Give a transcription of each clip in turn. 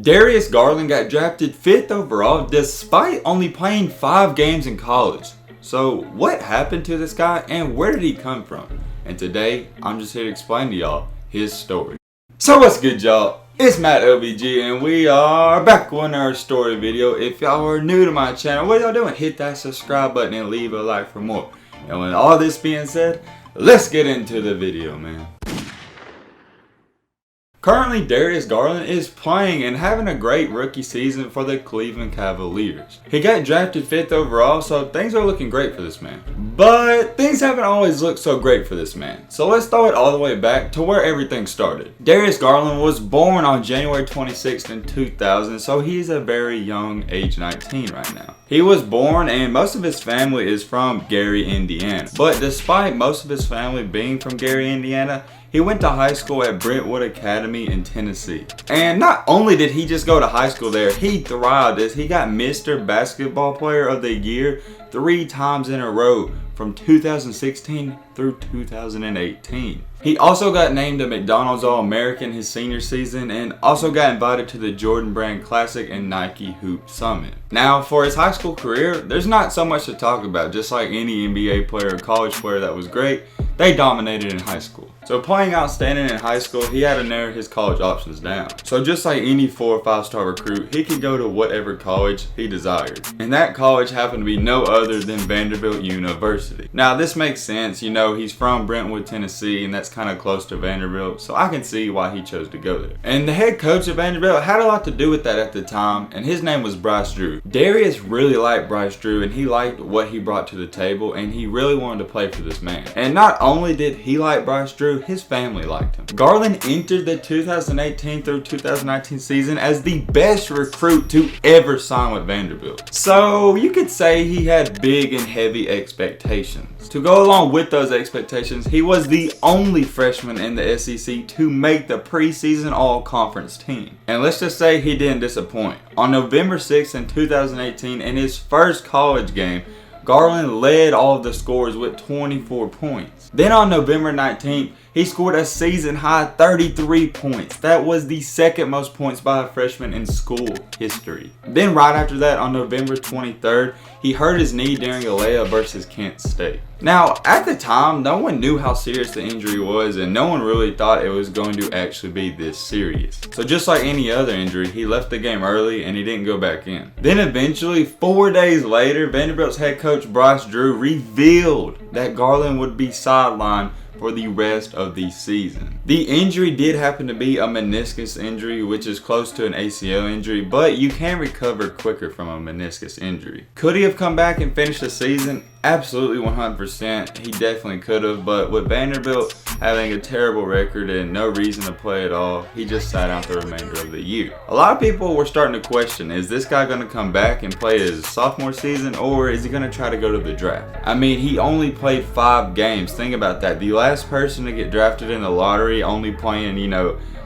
Darius Garland got drafted 5th overall despite only playing 5 games in college. So what happened to this guy and where did he come from? And today, I'm just here to explain to y'all his story. So what's good, y'all? It's Matt LBG and we are back with our story video. If y'all are new to my channel, what y'all doing? Hit that subscribe button and leave a like for more. And with all this being said, let's get into the video, man. Currently, Darius Garland is playing and having a great rookie season for the Cleveland Cavaliers. He got drafted 5th overall, so things are looking great for this man. But things haven't always looked so great for this man. So let's throw it all the way back to where everything started. Darius Garland was born on January 26th in 2000, so he's a very young, age 19 right now. He was born and most of his family is from Gary, Indiana. But despite most of his family being from Gary, Indiana, he went to high school at Brentwood Academy in Tennessee. And not only did he just go to high school there, he thrived as he got Mr. Basketball Player of the Year 3 times in a row from 2016 through 2018. He also got named a McDonald's All-American his senior season and also got invited to the Jordan Brand Classic and Nike Hoop Summit. Now, for his high school career, there's not so much to talk about. Just like any NBA player or college player that was great, they dominated in high school. So playing outstanding in high school, he had to narrow his college options down. So just like any 4 or 5 star recruit, he could go to whatever college he desired. And that college happened to be no other than Vanderbilt University. Now this makes sense, you know, he's from Brentwood, Tennessee, and that's kind of close to Vanderbilt, so I can see why he chose to go there. And the head coach of Vanderbilt had a lot to do with that at the time, and his name was Bryce Drew. Darius really liked Bryce Drew, and he liked what he brought to the table, and he really wanted to play for this man. And not only did he like Bryce Drew, his family liked him. Garland entered the 2018 through 2019 season as the best recruit to ever sign with Vanderbilt. So you could say he had big and heavy expectations. To go along with those expectations, he was the only freshman in the SEC to make the preseason all-conference team. And let's just say he didn't disappoint. On November 6th in 2018, in his first college game, Garland led all of the scores with 24 points. Then on November 19th, he scored a season-high 33 points. That was the second most points by a freshman in school history. Then right after that, on November 23rd, he hurt his knee during a layup versus Kent State. Now, at the time, no one knew how serious the injury was, and no one really thought it was going to actually be this serious. So just like any other injury, he left the game early and he didn't go back in. Then eventually, 4 days later, Vanderbilt's head coach Bryce Drew revealed that Garland would be sidelined for the rest of the season. The injury did happen to be a meniscus injury, which is close to an ACL injury, but you can recover quicker from a meniscus injury. Could he have come back and finished the season? Absolutely 100%. He definitely could have, but with Vanderbilt having a terrible record and no reason to play at all, he just sat out the remainder of the year. A lot of people were starting to question, is this guy going to come back and play his sophomore season, or is he going to try to go to the draft? I mean, he only played 5 games. Think about that. The last person to get drafted in the lottery only playing,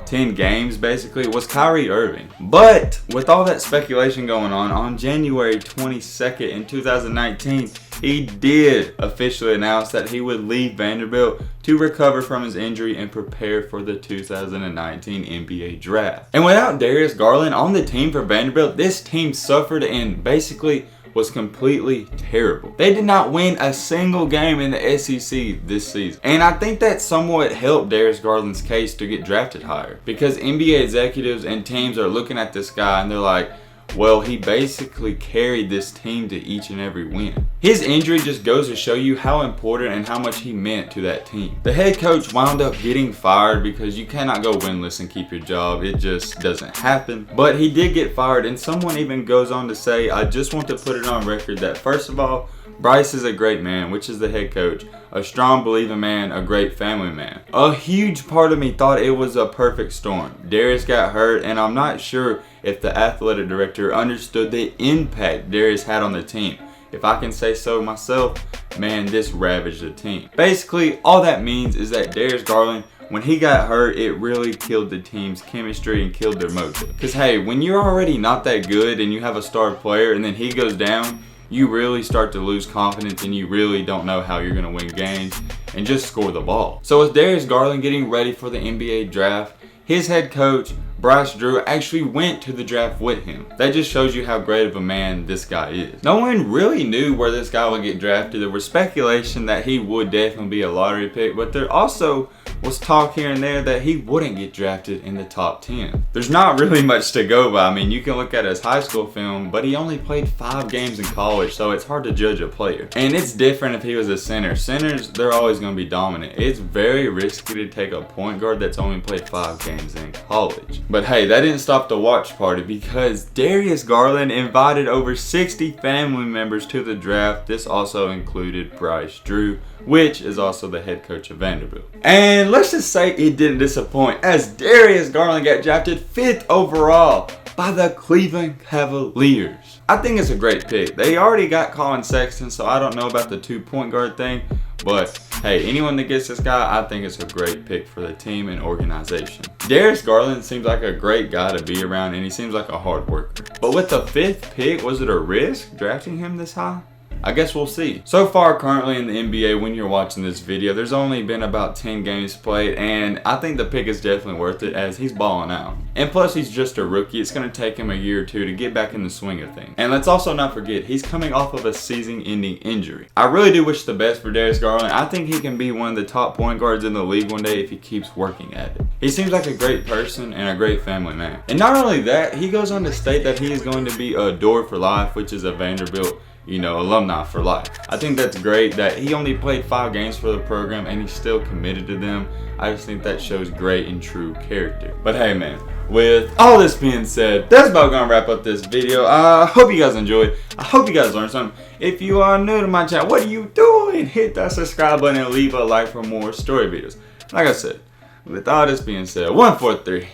10 games basically was Kyrie Irving. But with all that speculation going on January 22nd in 2019, he did officially announce that he would leave Vanderbilt to recover from his injury and prepare for the 2019 NBA draft. And without Darius Garland on the team for Vanderbilt, this team suffered and basically was completely terrible. They did not win a single game in the SEC this season. And I think that somewhat helped Darius Garland's case to get drafted higher, because NBA executives and teams are looking at this guy and they're like, well, he basically carried this team to each and every win. His injury just goes to show you how important and how much he meant to that team. The head coach wound up getting fired because you cannot go winless and keep your job. It just doesn't happen. But he did get fired, and someone even goes on to say, I just want to put it on record that first of all, Bryce is a great man, which is the head coach, a strong believing man, a great family man. A huge part of me thought it was a perfect storm. Darius got hurt, and I'm not sure if the athletic director understood the impact Darius had on the team. If I can say so myself, man, this ravaged the team. Basically, all that means is that Darius Garland, when he got hurt, it really killed the team's chemistry and killed their motive. Because hey, when you're already not that good and you have a star player and then he goes down, you really start to lose confidence and you really don't know how you're going to win games and just score the ball. So with Darius Garland getting ready for the NBA draft, his head coach, Bryce Drew, actually went to the draft with him. That just shows you how great of a man this guy is. No one really knew where this guy would get drafted. There was speculation that he would definitely be a lottery pick, but there also was talk here and there that he wouldn't get drafted in the top 10. There's not really much to go by. I mean, you can look at his high school film, but he only played 5 games in college, so it's hard to judge a player. And it's different if he was a center. Centers, they're always going to be dominant. It's very risky to take a point guard that's only played 5 games in college. But hey, that didn't stop the watch party, because Darius Garland invited over 60 family members to the draft. This also included Bryce Drew, which is also the head coach of Vanderbilt. And let's just say it didn't disappoint, as Darius Garland got drafted 5th overall by the Cleveland Cavaliers. I think it's a great pick. They already got Colin Sexton, so I don't know about the 2-point guard thing, but hey, anyone that gets this guy, I think it's a great pick for the team and organization. Darius Garland seems like a great guy to be around, and he seems like a hard worker. But with the 5th pick, was it a risk drafting him this high? I guess we'll see. So far, currently in the NBA, when you're watching this video, there's only been about 10 games played, and I think the pick is definitely worth it, as he's balling out. And plus, he's just a rookie. It's going to take him a year or two to get back in the swing of things. And let's also not forget, he's coming off of a season-ending injury. I really do wish the best for Darius Garland. I think he can be one of the top point guards in the league one day if he keeps working at it. He seems like a great person and a great family man. And not only that, he goes on to state that he is going to be a Door for Life, which is a Vanderbilt, alumni for life. I think that's great that he only played 5 games for the program and he's still committed to them. I just think that shows great and true character. But hey man, with all this being said, that's about gonna wrap up this video. I hope you guys enjoyed. I hope you guys learned something. If you are new to my channel, what are you doing? Hit that subscribe button and leave a like for more story videos. Like I said, with all this being said, 1, 4, 3.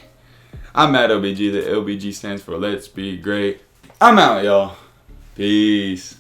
I'm at LBG. The LBG stands for Let's Be Great. I'm out, y'all. Peace.